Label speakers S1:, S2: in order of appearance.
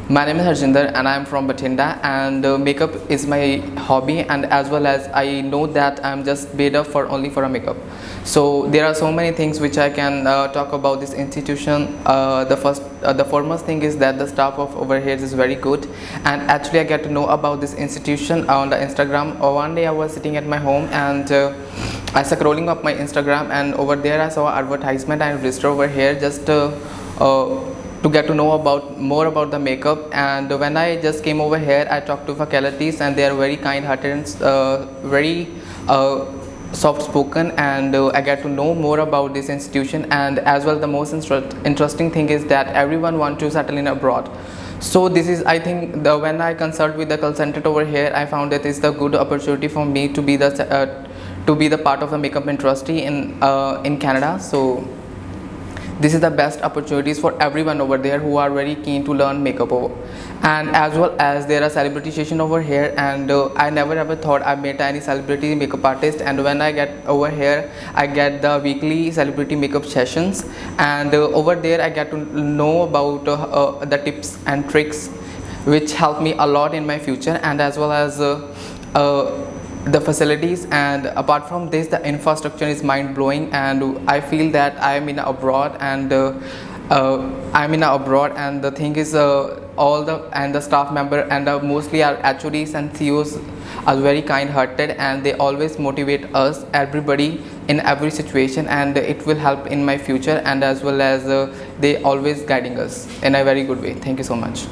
S1: My name is Harjinder and I am from Bathinda, and makeup is my hobby, and as well as I know that I am just made up for only for a makeup. So there are so many things which I can talk about this institution. The foremost thing is that the staff of over here is very good, and actually I get to know about this institution on the Instagram. One day I was sitting at my home and I was scrolling up my Instagram, and over there I saw an advertisement and registered over here just to get to know about more about the makeup. And when I just came over here, I talked to faculties, and they are very kind hearted and very soft spoken, and I get to know more about this institution. And as well, the most interesting thing is that everyone wants to settle in abroad. So this is, I think, when I consult with the consultant over here, I found that it's the good opportunity for me to be the part of the makeup industry in Canada. So this is the best opportunities for everyone over there who are very keen to learn makeup and as well as there are celebrity session over here, and I never ever thought I met any celebrity makeup artist, and when I get over here I get the weekly celebrity makeup sessions, and over there I get to know about the tips and tricks which help me a lot in my future, and as well as the facilities. And apart from this, the infrastructure is mind-blowing, and I feel that I am in abroad, and and the thing is all the staff member and mostly our HODs and CEOs are very kind-hearted, and they always motivate us, everybody, in every situation, and it will help in my future, and as well as they always guiding us in a very good way. Thank you so much.